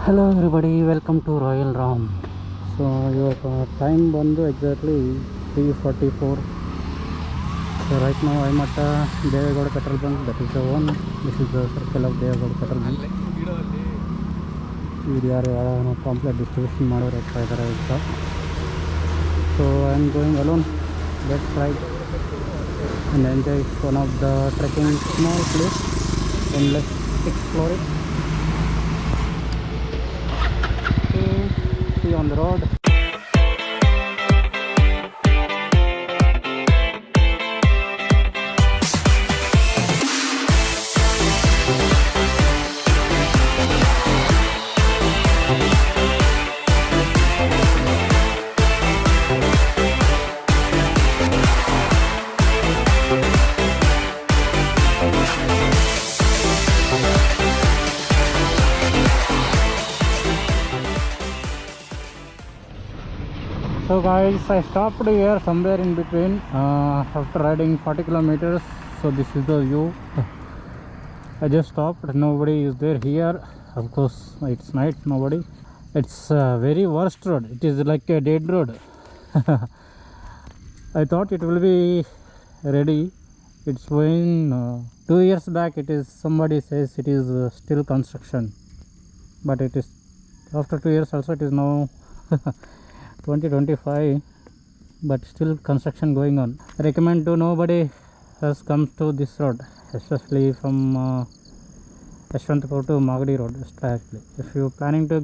Hello everybody, welcome to Royal Ram. So your time ಬಂದು exactly 3:44. So right now I'm at Devegowda petrol bunk. That is the one. This is the circle of Devegowda petrol bunk. ಇಲ್ಲಿ ಯಾರು ಕಾಂಪ್ಲೆಟ್ distribution ಮಾಡೋರು ಹೋಗ್ತಾ ಇದ್ದಾರೆ ಈಗ. So I'm going alone. Let's ride and enjoy one of the trekking small place and let's explore it. See on the road. So guys, I stopped here somewhere in between after riding 40 kilometers. So this is the view. I just stopped, nobody is there here. Of course it's night, nobody. It's a very worst road. It is like a dead road. I thought it will be ready. It's when 2 years back it is, somebody says it is still construction, but it is after 2 years also. It is now 2025, but still construction going on. I recommend to nobody has come to this road, especially from Yeshwantpur to Magadi road. Directly, if you planning to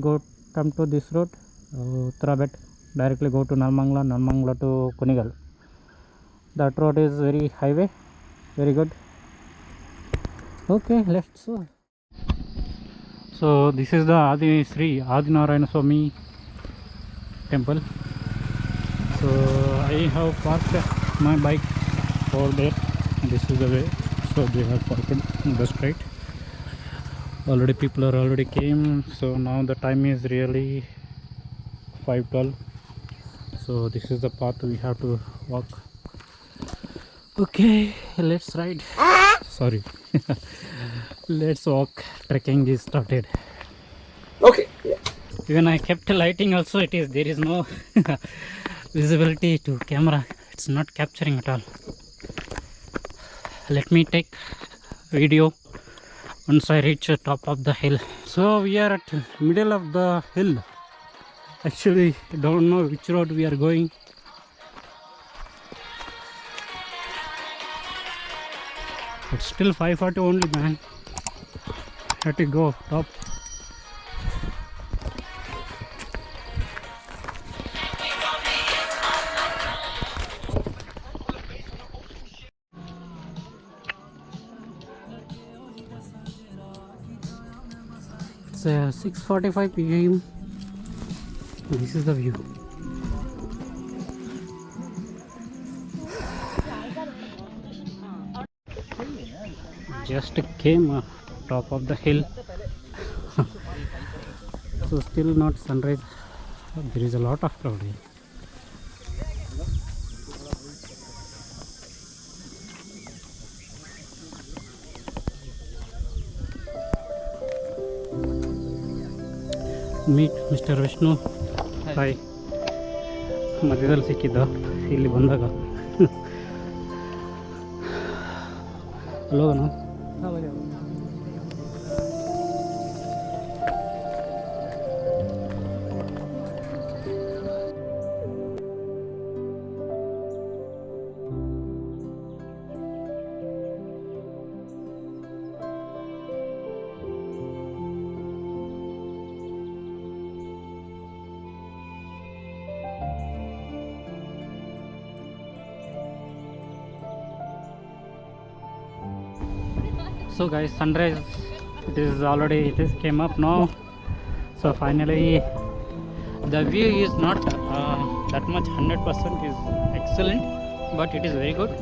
come to this road, Uttarabetti, directly go to Narmangla to Kunigal. That road is very highway, very good. Okay, let's go. So this is the Adi Sri Adinarayana Swami temple. So I have parked my bike over there. This is the way. So they have parked in the straight. Already people are already came. So now the time is really 5:12. So this is the path we have to walk. Okay, let's ride. Sorry. Let's walk. Trekking is started. Okay. Yeah. Even I kept lighting also, it is, there is no visibility to camera. It's not capturing at all. Let me take video once I reach the top of the hill. So we are at middle of the hill. Actually don't know which road we are going. It's still 5:40 only, man. Have to go top. It's 6:45 p.m. This is the view. Just came top of the hill. So still not sunrise. There is a lot of crowd here. Meet Mr. Vishnu. Hi. ಮಧ್ಯದಲ್ಲಿ ಸಿಕ್ಕಿದ್ದ ಇಲ್ಲಿ ಬಂದಾಗ. ಅಲ್ಲೋಗೋಣ. So guys, sunrise, it is came up now. So finally the view is not that much 100% is excellent, but it is very good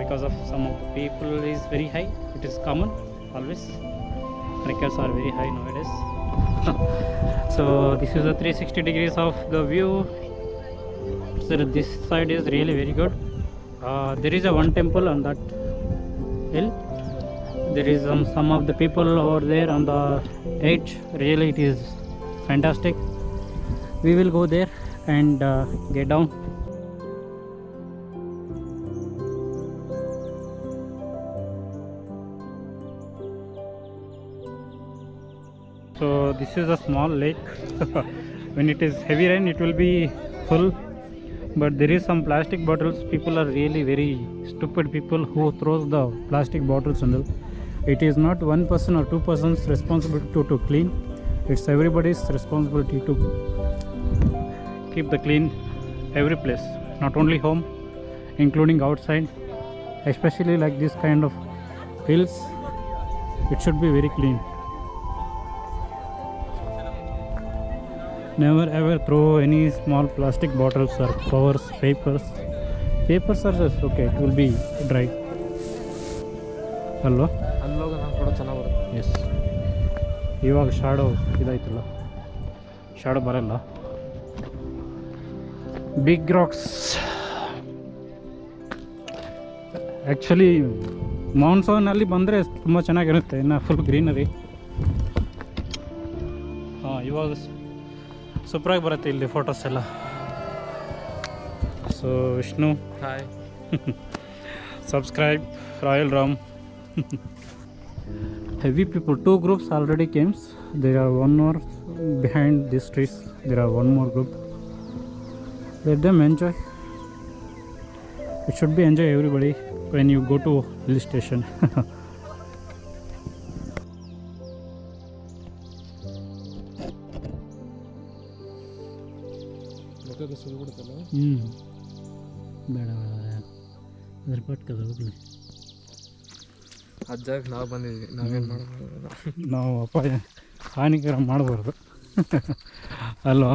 because of some of the people is very high. It is common always, trekkers are very high nowadays. So this is the 360 degrees of the view. So this side is really very good. There is a one temple on that hill, There is some of the people over there on the edge. Really, it is fantastic. We will go there and get down. So this is a small lake. When it is heavy rain it will be full, but there is some plastic bottles. People are really very stupid people who throws the plastic bottles and all. It is not one person or two persons responsibility to clean. It's everybody's responsibility to keep the clean every place, not only home, including outside, especially like this kind of hills. It should be very clean. Never ever throw any small plastic bottles or covers, papers. Papers are just okay, it will be dry. ಅಲ್ವಾ? ಅಲ್ಲೋಗ ನಾನು ಕೂಡ ಚೆನ್ನಾಗಿ ಬರುತ್ತೆ. Yes. ಇವಾಗ shadow ಇದಾಯ್ತಲ್ಲ, shadow ಬರಲ್ಲ. Big rocks. Actually ಮಾನ್ಸೂನಲ್ಲಿ ಬಂದರೆ ತುಂಬ ಚೆನ್ನಾಗಿರುತ್ತೆ, ಇನ್ನು ಫುಲ್ ಗ್ರೀನರಿ. ಹಾಂ, ಇವಾಗ ಸೂಪರಾಗಿ ಬರುತ್ತೆ ಇಲ್ಲಿ ಫೋಟೋಸ್ ಎಲ್ಲ. So Vishnu, hi. subscribe Royal Ram. Heavy people, two groups already came. There are one more behind these trees. There are one more group. Let them enjoy. It should be enjoy everybody when you go to hill station. ಬೇಡ ಅದ್ರ ಪಟ್ಕದ ಹೋಗ್ಲಿ. ಅಜ್ಜಾಗ ನಾವು ಬಂದಿದ್ವಿ, ನಾವೇನು ಮಾಡ್ಬೋದು? ನಾವು ಅಪಾಯ ಹಾನಿಕರ ಮಾಡಬಾರ್ದು ಅಲ್ವಾ?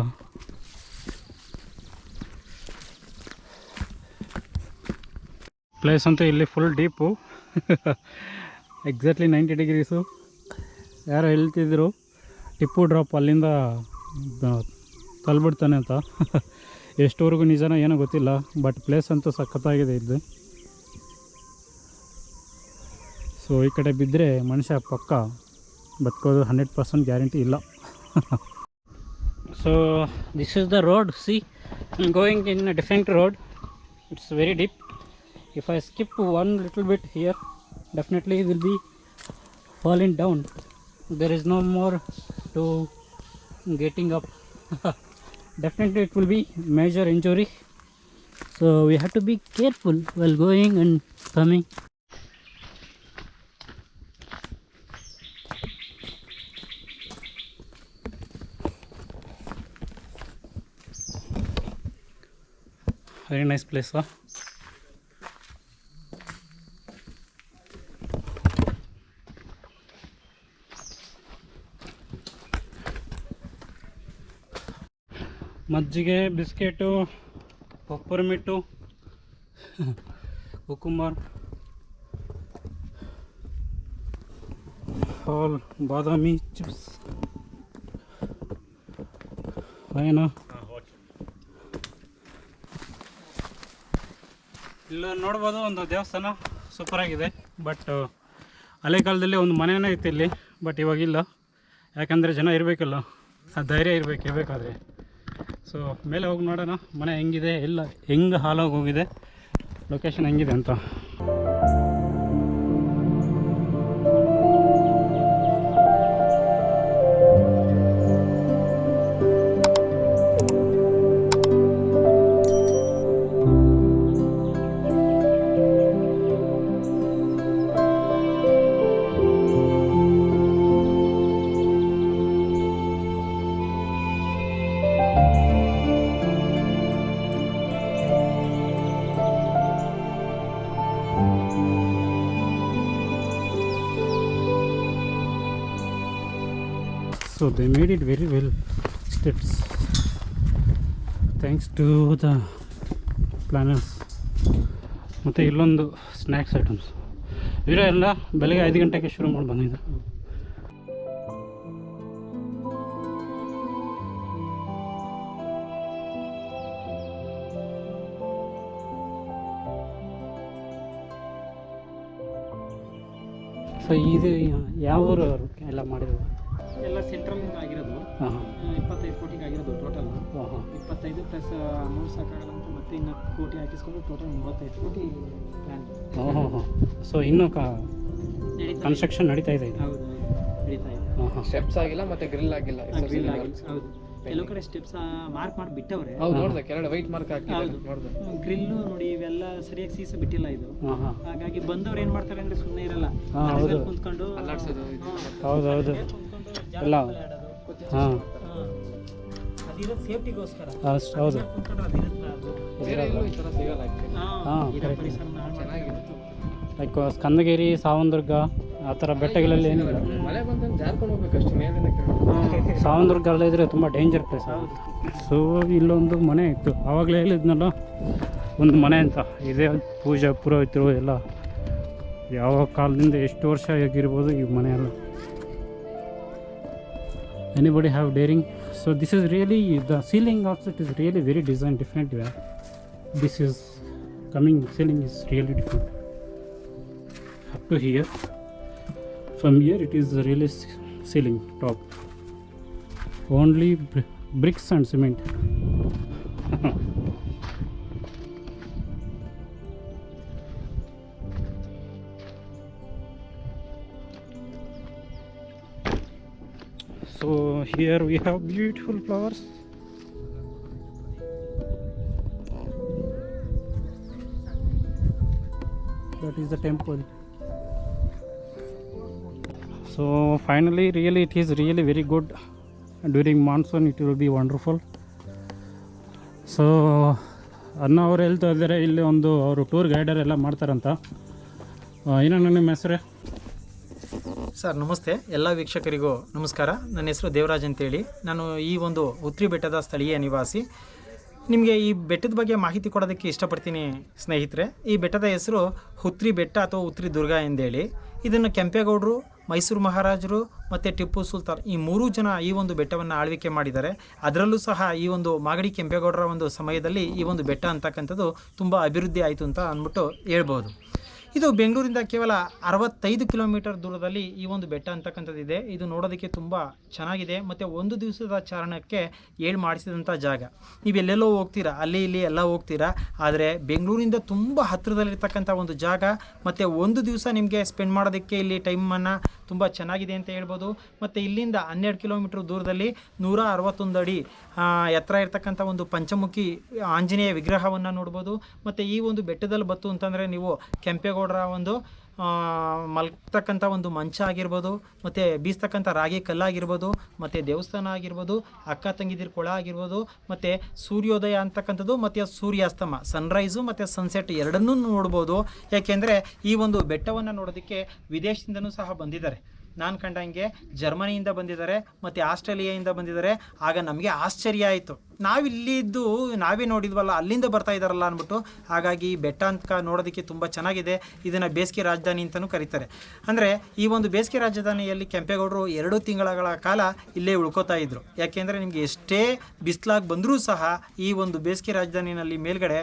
ಪ್ಲೇಸ್ ಅಂತೂ ಇಲ್ಲಿ ಫುಲ್ ಡೀಪು. Exactly 90 degrees. ಯಾರೋ ಹೇಳ್ತಿದ್ರು ಟಿಪ್ಪು ಡ್ರಾಪ್ ಅಲ್ಲಿಂದ ತಲ್ಬಿಡ್ತಾನೆ ಅಂತ. ಎಷ್ಟುವರೆಗೂ ನಿಜನೋ ಏನೋ ಗೊತ್ತಿಲ್ಲ, ಬಟ್ ಪ್ಲೇಸ್ ಅಂತೂ ಸಖತ್ತಾಗಿದೆ ಇದು. ಸೊ ಈ ಕಡೆ ಬಿದ್ದರೆ ಮನುಷ್ಯ ಪಕ್ಕ ಬದುಕೋದು 100% ಗ್ಯಾರಂಟಿ ಇಲ್ಲ. So this is the road. See, I am going in a different road. It's very deep. If I skip one little bit here, definitely will be falling down. There is no more to getting up. Definitely it will be major injury, so we have to be careful while going and coming. Very nice place, huh? ಮಜ್ಜಿಗೆ, biscuit, ಪಪ್ಪರ್ಮಿಟ್ಟು, cucumber, all ಬಾದಾಮಿ chips. ಏನು ಇಲ್ಲ ನೋಡ್ಬೋದು, ಒಂದು ದೇವಸ್ಥಾನ ಸೂಪರಾಗಿದೆ. But ಹಳೆ ಕಾಲದಲ್ಲಿ ಒಂದು ಮನೆಯೇ ಇತ್ತು ಇಲ್ಲಿ, ಬಟ್ ಇವಾಗಿಲ್ಲ. ಯಾಕಂದರೆ ಜನ ಇರಬೇಕಲ್ಲ, ಆ ಧೈರ್ಯ ಇರಬೇಕು ಇರಬೇಕಾದ್ರೆ. ಸೊ ಮೇಲೆ ಹೋಗಿ ನೋಡೋಣ ಮನೆ ಹೆಂಗಿದೆ, ಎಲ್ಲ ಹೆಂಗೆ ಹಾಳಾಗಿ ಹೋಗಿದೆ, ಲೊಕೇಶನ್ ಹೆಂಗಿದೆ ಅಂತ. So they made it very well, steps, thanks to the planners. ಮತ್ತು ಇಲ್ಲೊಂದು ಸ್ನ್ಯಾಕ್ಸ್ ಐಟಮ್ಸ್ ಇರೋ ಎಲ್ಲ ಬೆಳಗ್ಗೆ 5 ಗಂಟೆಗೆ ಶುರು ಮಾಡಿ ಬಂದಿದ್ದು. ಸೊ ಇದು ಯಾವ ಊರು ಅವರು ಎಲ್ಲ ಮಾಡಿರೋದು? ಎಲ್ಲ ಸೆಂಟ್ರಲ್ನಿಂದ ಆಗಿರೋದು. ಹಾಂ 25 ಕೋಟಿಗೆ ಆಗಿರೋದು ಟೋಟಲ್. ಹಾಂ ಹಾಂ 25 ಪ್ಲಸ್ ಅಮೌಂಟ್ ಸಾಕಾಗಲ್ಲ ಅಂತ ಮತ್ತೆ ಇನ್ನು ಕೋಟಿ ಹಾಕಿಸ್ಕೊಂಡು ಟೋಟಲ್ 35 ಕೋಟಿ ಪ್ಲ್ಯಾನ್. ಹಾಂ ಹಾಂ ಹಾಂ. ಸೊ ಇನ್ನೂ ನಡೀತಾ ಕನ್ಸ್ಟ್ರಕ್ಷನ್ ನಡೀತಾ ಇದೆ. ಹೌದು ನಡೀತಾ ಇದೆ. ಹಾಂ ಹಾಂ. ಸ್ಟೆಪ್ಸ್ ಆಗಿಲ್ಲ ಮತ್ತೆ ಗ್ರಿಲ್ ಆಗಿಲ್ಲ. ಗ್ರಿಲ್ ಆಗಿಲ್ಲ. ಹೌದು ಕೆಲವು ಕಡೆ ಸ್ಟೆಪ್ಸ್ ಮಾರ್ಕ್ ಮಾಡಿ ಬಿಟ್ಟವ್ರೆ. ಹೌದು ನೋಡಿದೆ, ಕೆಳಗಡೆ ವೈಟ್ ಮಾರ್ಕ್ ಹಾಕಿದ್ದಾರೆ ಹೌದು. ನೋಡಿದೆ. ಗ್ರಿಲ್ಲು ನೋಡಿ ಇವೆಲ್ಲ ಸರಿಯಾಗಿ ಸೀಸ ಬಿಟ್ಟಿಲ್ಲ ಇದು. ಹಾಂ ಹಾಂ. ಹಾಗಾಗಿ ಬಂದವ್ರು ಏನು ಮಾಡ್ತಾರೆ ಅಂದರೆ ಸುಮ್ಮನೆ ಇರಲ್ಲ, ಹಾಂ, ಅದ್ರ ಹೌದು. ಮೇಲೆ ಕುಂತ್ಕೊಂಡು ಅಲ್ಲಾಡ್ಸೋದು ಹೌದು ಹೌದು ಎಲ್ಲ. ಹಾಂ ಅದಿರೋದು ಸೇಫ್ಟಿಗೋಸ್ಕರ. ಹೌದು ಕುಂತ್ಕೊಂಡ್ರೆ ಅದಿರುತ್ತಲ್ಲ ಅದು. ಬೇರೆ ಎಲ್ಲೂ ಈ ಥರ ಸಿಗಲ್ಲ actually. ಹಾಂ, ಇರೋ correct. ಪರಿಸರನ ಹಾಳು ಚೆನ್ನಾಗಿದೆ. ಲೈಕ್ ಸ್ಕಂದಗಿರಿ, ಸಾವಂದುರ್ಗ ಆ ಥರ ಬೆಟ್ಟಗಳಲ್ಲಿ ಏನಿಲ್ಲ. ಮಳೆ ಬಂದಂಗೆ ಜಾರ್ಕೊಂಡು ಹೋಗ್ಬೇಕು ಅಷ್ಟೇ, ಮೇಲಿಂದ ಕೆಳಗಡೆ. ಸಾವಂದುರ್ಗ ಎಲ್ಲ ಇದ್ರೆ ತುಂಬ ಡೇಂಜರ್ ಪ್ಲೇಸ್. ಸೊ ಇಲ್ಲೊಂದು ಮನೆ ಇತ್ತು, ಆವಾಗಲೇ ಹೇಳಿದ್ನಲ್ಲ ಒಂದು ಮನೆ ಅಂತ. ಇದೇ ಪೂಜಾ ಪುರೋಹಿತರು ಎಲ್ಲ ಯಾವ ಕಾಲದಿಂದ ಎಷ್ಟು ವರ್ಷ ಆಗಿರ್ಬೋದು ಈ ಮನೆಯಲ್ಲ. Anybody have daring. So this is really the ceiling also it is really very design different way. This is coming ceiling is really different up to here. From here it is really ceiling top, only bricks and cement. So here we have beautiful flowers. That is the temple. So finally really it is really very good. During monsoon it will be wonderful. So ಅನ್ನ ಅವ್ರು ಹೇಳ್ತಾ ಇದ್ದಾರೆ ಇಲ್ಲಿ ಒಂದು ಅವರು tour guider ಎಲ್ಲ ಮಾಡ್ತಾರಂತ. ಏನೋ ನಿಮ್ಮ ಹೆಸರೇ? ಸರ್ ನಮಸ್ತೆ, ಎಲ್ಲ ವೀಕ್ಷಕರಿಗೂ ನಮಸ್ಕಾರ. ನನ್ನ ಹೆಸರು ದೇವರಾಜ್ ಅಂತೇಳಿ. ನಾನು ಈ ಒಂದು ಉತ್ರಿ ಬೆಟ್ಟದ ಸ್ಥಳೀಯ ನಿವಾಸಿ. ನಿಮಗೆ ಈ ಬೆಟ್ಟದ ಬಗ್ಗೆ ಮಾಹಿತಿ ಕೊಡೋದಕ್ಕೆ ಇಷ್ಟಪಡ್ತೀನಿ ಸ್ನೇಹಿತರೆ. ಈ ಬೆಟ್ಟದ ಹೆಸರು ಹುತ್ರಿ ಬೆಟ್ಟ ಅಥವಾ ಉತ್ರಿ ದುರ್ಗ ಎಂದೇಳಿ. ಇದನ್ನು ಕೆಂಪೇಗೌಡರು, ಮೈಸೂರು ಮಹಾರಾಜರು ಮತ್ತು ಟಿಪ್ಪು ಸುಲ್ತಾನ್ ಈ 3 ಜನ ಈ ಒಂದು ಬೆಟ್ಟವನ್ನು ಆಳ್ವಿಕೆ ಮಾಡಿದ್ದಾರೆ. ಅದರಲ್ಲೂ ಸಹ ಈ ಒಂದು ಮಾಗಡಿ ಕೆಂಪೇಗೌಡರ ಒಂದು ಸಮಯದಲ್ಲಿ ಈ ಒಂದು ಬೆಟ್ಟ ಅಂತಕ್ಕಂಥದ್ದು ತುಂಬ ಅಭಿವೃದ್ಧಿ ಆಯಿತು ಅಂತ ಅಂದ್ಬಿಟ್ಟು ಹೇಳ್ಬೋದು. ಇದು ಬೆಂಗಳೂರಿಂದ ಕೇವಲ 65 ಕಿಲೋಮೀಟರ್ ದೂರದಲ್ಲಿ ಈ ಒಂದು ಬೆಟ್ಟ ಅಂತಕ್ಕಂಥದ್ದಿದೆ. ಇದು ನೋಡೋದಕ್ಕೆ ತುಂಬ ಚೆನ್ನಾಗಿದೆ ಮತ್ತು ಒಂದು ದಿವಸದ ಚಾರಣಕ್ಕೆ ಮಾಡಿಸಿದಂಥ ಜಾಗ. ನೀವು ಎಲ್ಲೆಲ್ಲೋ ಹೋಗ್ತೀರಾ, ಅಲ್ಲಿ ಇಲ್ಲಿ ಎಲ್ಲ ಹೋಗ್ತೀರಾ, ಆದರೆ ಬೆಂಗಳೂರಿಂದ ತುಂಬ ಹತ್ತಿರದಲ್ಲಿರ್ತಕ್ಕಂಥ ಒಂದು ಜಾಗ ಮತ್ತು ಒಂದು ದಿವಸ ನಿಮಗೆ ಸ್ಪೆಂಡ್ ಮಾಡೋದಕ್ಕೆ ಇಲ್ಲಿ ಟೈಮನ್ನು ತುಂಬ ಚೆನ್ನಾಗಿದೆ ಅಂತ ಹೇಳ್ಬೋದು. ಮತ್ತು ಇಲ್ಲಿಂದ 12 ಕಿಲೋಮೀಟ್ರ್ ದೂರದಲ್ಲಿ 161 ಅಡಿ ಎತ್ತರ ಇರ್ತಕ್ಕಂಥ ಒಂದು ಪಂಚಮುಖಿ ಆಂಜನೇಯ ವಿಗ್ರಹವನ್ನು ನೋಡ್ಬೋದು. ಮತ್ತು ಈ ಒಂದು ಬೆಟ್ಟದಲ್ಲಿ ಬತ್ತು ಅಂತಂದರೆ ನೀವು ಕೆಂಪೇಗೌಡರ ಒಂದು ಮಲ್ತಕ್ಕಂಥ ಒಂದು ಮಂಚ ಆಗಿರ್ಬೋದು, ಮತ್ತು ಬೀಸ್ತಕ್ಕಂಥ ರಾಗಿ ಕಲ್ಲಾಗಿರ್ಬೋದು, ಮತ್ತು ದೇವಸ್ಥಾನ ಆಗಿರ್ಬೋದು, ಅಕ್ಕ ತಂಗಿದಿರ ಕೊಳ ಆಗಿರ್ಬೋದು, ಮತ್ತು ಸೂರ್ಯೋದಯ ಅಂತಕ್ಕಂಥದ್ದು ಮತ್ತು ಸೂರ್ಯಾಸ್ತಮ ಸನ್ರೈಸು ಮತ್ತು ಸನ್ಸೆಟ್ ಎರಡನ್ನೂ ನೋಡ್ಬೋದು. ಯಾಕೆಂದರೆ ಈ ಒಂದು ಬೆಟ್ಟವನ್ನು ನೋಡೋದಕ್ಕೆ ವಿದೇಶದಿಂದನೂ ಸಹ ಬಂದಿದ್ದಾರೆ. ನಾನು ಕಂಡಂಗೆ ಜರ್ಮನಿಯಿಂದ ಬಂದಿದ್ದಾರೆ ಮತ್ತು ಆಸ್ಟ್ರೇಲಿಯಾದಿಂದ ಬಂದಿದ್ದಾರೆ. ಆಗ ನಮಗೆ ಆಶ್ಚರ್ಯ ಆಯಿತು, ನಾವಿಲ್ಲಿದ್ದು ನಾವೇ ನೋಡಿದ್ವಲ್ಲ, ಅಲ್ಲಿಂದ ಬರ್ತಾ ಇದ್ದಾರಲ್ಲ ಅಂದ್ಬಿಟ್ಟು. ಹಾಗಾಗಿ ಈ ಬೆಟ್ಟ ಅಂತ ನೋಡೋದಕ್ಕೆ ತುಂಬ ಚೆನ್ನಾಗಿದೆ. ಇದನ್ನು ಬೇಸಿಗೆ ರಾಜಧಾನಿ ಅಂತಲೂ ಕರೀತಾರೆ. ಅಂದರೆ ಈ ಒಂದು ಬೇಸಿಗೆ ರಾಜಧಾನಿಯಲ್ಲಿ ಕೆಂಪೇಗೌಡರು 2 ತಿಂಗಳ ಕಾಲ ಇಲ್ಲೇ ಉಳ್ಕೋತಾ ಇದ್ದರು. ಯಾಕೆಂದರೆ ನಿಮಗೆ ಎಷ್ಟೇ ಬಿಸಿಲಾಗಿ ಬಂದರೂ ಸಹ ಈ ಒಂದು ಬೇಸಿಗೆ ರಾಜಧಾನಿಯಲ್ಲಿ ಮೇಲ್ಗಡೆ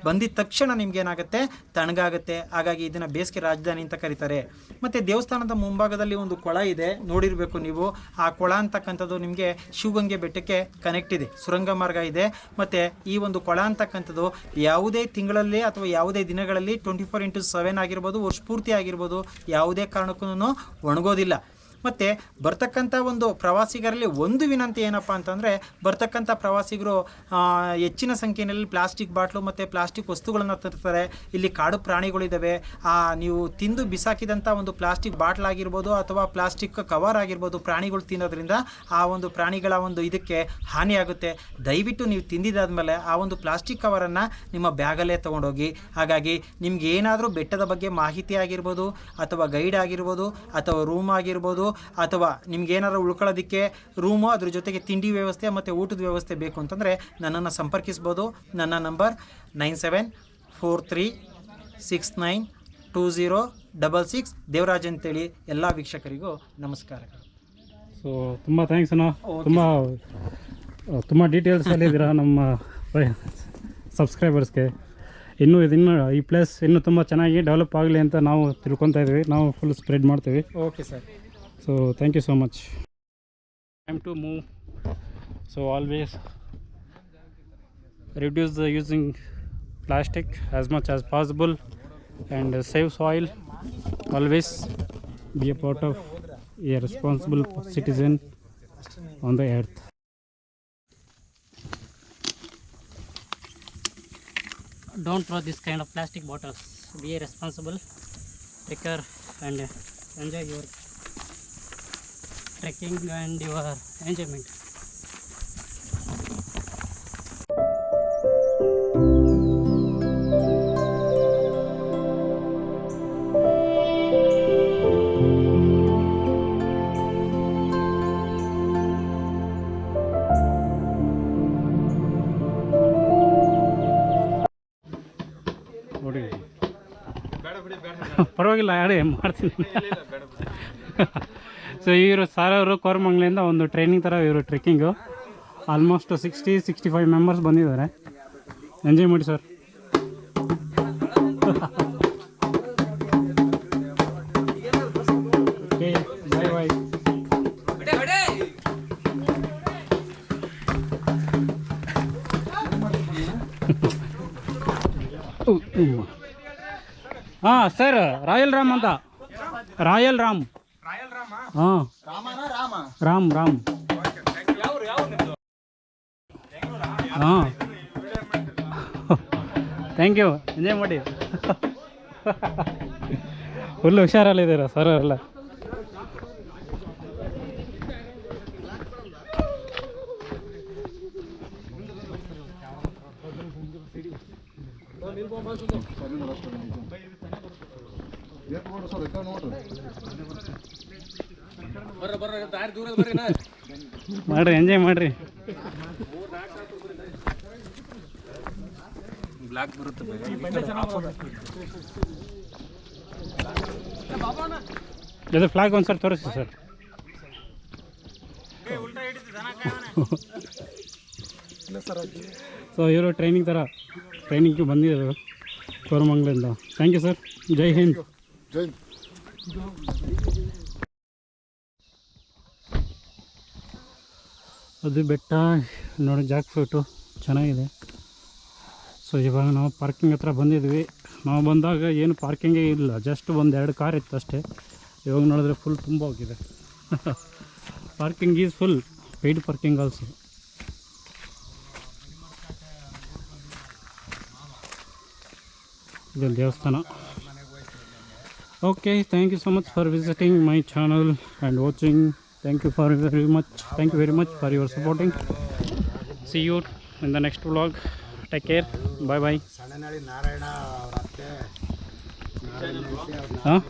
ಬಂದಿದ್ದ ತಕ್ಷಣ ನಿಮಗೇನಾಗುತ್ತೆ, ತಣ್ಣಗಾಗುತ್ತೆ. ಹಾಗಾಗಿ ಇದನ್ನು ಬೇಸಿಗೆ ರಾಜಧಾನಿ ಅಂತ ಕರೀತಾರೆ. ಮತ್ತು ದೇವಸ್ಥಾನದ ಮುಂಭಾಗದಲ್ಲಿ ಒಂದು ಕೊಳ ಇದೆ, ನೋಡಿರಬೇಕು ನೀವು. ಆ ಕೊಳ ಅಂತಕ್ಕಂಥದ್ದು ನಿಮಗೆ ಶಿವಗಂಗೆ ಬೆಟ್ಟಕ್ಕೆ ಕನೆಕ್ಟ್ ಇದೆ, ಸುರಂಗ ಮಾರ್ಗ ಇದೆ. ಮತ್ತು ಈ ಒಂದು ಕೊಳ ಅಂತಕ್ಕಂಥದ್ದು ಯಾವುದೇ ತಿಂಗಳಲ್ಲಿ ಅಥವಾ ಯಾವುದೇ ದಿನಗಳಲ್ಲಿ 24x7 ಆಗಿರ್ಬೋದು, ವರ್ಷ ಪೂರ್ತಿ ಆಗಿರ್ಬೋದು, ಯಾವುದೇ ಕಾರಣಕ್ಕೂ ಒಣಗೋದಿಲ್ಲ. ಮತ್ತು ಬರ್ತಕ್ಕಂಥ ಒಂದು ಪ್ರವಾಸಿಗರಲ್ಲಿ ಒಂದು ವಿನಂತಿ ಏನಪ್ಪ ಅಂತಂದರೆ, ಬರ್ತಕ್ಕಂಥ ಪ್ರವಾಸಿಗರು ಹೆಚ್ಚಿನ ಸಂಖ್ಯೆಯಲ್ಲಿ ಪ್ಲಾಸ್ಟಿಕ್ ಬಾಟ್ಲು ಮತ್ತು ಪ್ಲಾಸ್ಟಿಕ್ ವಸ್ತುಗಳನ್ನು ತರ್ತಾರೆ. ಇಲ್ಲಿ ಕಾಡು ಪ್ರಾಣಿಗಳಿದ್ದಾವೆ. ನೀವು ತಿಂದು ಬಿಸಾಕಿದಂಥ ಒಂದು ಪ್ಲಾಸ್ಟಿಕ್ ಬಾಟ್ಲಾಗಿರ್ಬೋದು ಅಥವಾ ಪ್ಲಾಸ್ಟಿಕ್ ಕವರ್ ಆಗಿರ್ಬೋದು, ಪ್ರಾಣಿಗಳು ತಿನ್ನೋದ್ರಿಂದ ಆ ಒಂದು ಪ್ರಾಣಿಗಳ ಒಂದು ಇದಕ್ಕೆ ಹಾನಿಯಾಗುತ್ತೆ. ದಯವಿಟ್ಟು ನೀವು ತಿಂದಿದ್ದಾದಮೇಲೆ ಆ ಒಂದು ಪ್ಲಾಸ್ಟಿಕ್ ಕವರನ್ನು ನಿಮ್ಮ ಬ್ಯಾಗಲ್ಲೇ ತೊಗೊಂಡೋಗಿ. ಹಾಗಾಗಿ ನಿಮ್ಗೆ ಏನಾದರೂ ಬೆಟ್ಟದ ಬಗ್ಗೆ ಮಾಹಿತಿ ಆಗಿರ್ಬೋದು, ಅಥವಾ ಗೈಡ್ ಆಗಿರ್ಬೋದು, ಅಥವಾ ರೂಮ್ ಆಗಿರ್ಬೋದು, ಅಥವಾ ನಿಮ್ಗೇನಾದ್ರು ಉಳ್ಕೊಳ್ಳೋದಕ್ಕೆ ರೂಮು, ಅದ್ರ ಜೊತೆಗೆ ತಿಂಡಿ ವ್ಯವಸ್ಥೆ ಮತ್ತು ಊಟದ ವ್ಯವಸ್ಥೆ ಬೇಕು ಅಂತಂದರೆ ನನ್ನನ್ನು ಸಂಪರ್ಕಿಸ್ಬೋದು. ನನ್ನ ನಂಬರ್ 9743692066. ದೇವರಾಜ್ ಅಂತೇಳಿ. ಎಲ್ಲ ವೀಕ್ಷಕರಿಗೂ ನಮಸ್ಕಾರಗಳು. ಸೊ ತುಂಬ ಥ್ಯಾಂಕ್ಸ್ ಅಣ್ಣ. ತುಂಬ ಡೀಟೇಲ್ಸ್ ಹೇಳಿದ್ದೀರಾ ನಮ್ಮ ಸಬ್ಸ್ಕ್ರೈಬರ್ಸ್ಗೆ. ಇನ್ನೂ ಈ ಪ್ಲೇಸ್ ಇನ್ನೂ ತುಂಬ ಚೆನ್ನಾಗಿ ಡೆವಲಪ್ ಆಗಲಿ ಅಂತ ನಾವು ತಿಳ್ಕೊತಾ ಇದ್ದೀವಿ. ನಾವು ಫುಲ್ ಸ್ಪ್ರೆಡ್ ಮಾಡ್ತೀವಿ. Okay sir. So thank you so much. Time to move. So always reduce the using plastic as much as possible and save soil. Always be a part of a responsible citizen on the earth. Don't throw this kind of plastic bottles. Be responsible, take care and enjoy your trekking and your enjoyment. ನೋಡಿ ಪರವಾಗಿಲ್ಲ ಯಾರೇ ಮಾಡ್ತೀನಿ. So ಇವರು ಸಾರವರು ಕೋರಮಂಗ್ಲಿಂದ ಒಂದು training ಥರ ಇವರು trekking almost 60-65 members ಬಂದಿದ್ದಾರೆ. Enjoy ಮಾಡಿ ಸರ್. ಓಕೆ ಬಾಯ್ ಬಾಯ್. ಹಾಂ ಸರ್, ರಾಯಲ್ ರಾಮ್ ಅಂತ. ರಾಯಲ್ ರಾಮ್. ಹಾಂ ರಾಮ್ ರಾಮ್. ಹಾಂ ಥ್ಯಾಂಕ್ ಯು. ಎಂಜಾಯ್ ಮಾಡಿ. ಫುಲ್ ಹುಷಾರಲ್ಲಿದ್ದೀರಾ ಸರ್ ಎಲ್ಲ. ಮಾಡ್ರಿ, ಎಂಜಾಯ್ ಮಾಡ್ರಿ. ಬ್ಲಾಕ್ ಬರುತ್ತೆ. ಇದು ಫ್ಲಾಗ್ ಒಂದ್ಸರಿ ತೋರಿಸಿ ಸರ್. ಸೊ ಇವರು ಟ್ರೈನಿಂಗ್ಗೆ ಬಂದಿದ್ದಾರೆ ಕೋರಮಂಗ್ಲಿಂದ. Thank you sir. ಜೈ ಹಿಂದ್. ಅದು ಬೆಟ್ಟ ನೋಡಿ, ಜಾಕ್ ಫ್ರೂಟು ಚೆನ್ನಾಗಿದೆ. ಸೊ ಇವಾಗ ನಾವು ಪಾರ್ಕಿಂಗ್ ಹತ್ರ ಬಂದಿದ್ವಿ. ನಾವು ಬಂದಾಗ ಏನು ಪಾರ್ಕಿಂಗೇ ಇಲ್ಲ, ಜಸ್ಟ್ 1-2 ಕಾರ್ ಇತ್ತು ಅಷ್ಟೇ. ಇವಾಗ ನೋಡಿದ್ರೆ ಫುಲ್ ತುಂಬ ಹೋಗಿದೆ. Parking is full, paid parking also. ಇದೊಂದು ದೇವಸ್ಥಾನ. Okay, thank you so much for visiting my channel and watching. Thank you very much for your supporting. See you in the next vlog. Take care. Bye bye. Huh?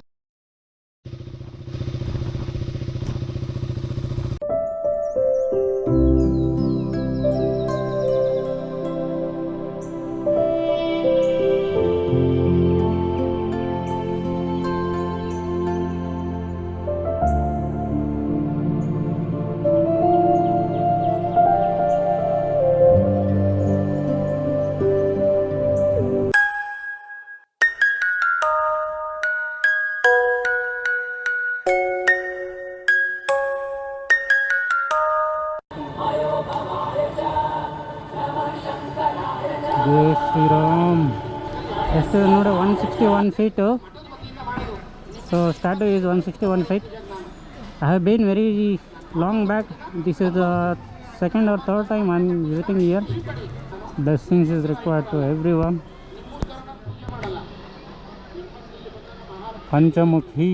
ಜೈ ಶ್ರೀರಾಮ್. ಎಷ್ಟು ನೋಡಿ, 161 feet. So start is 161 feet. I have been very long back. This is the second or third time I am visiting here. Blessings is required to everyone. Panchamukhi.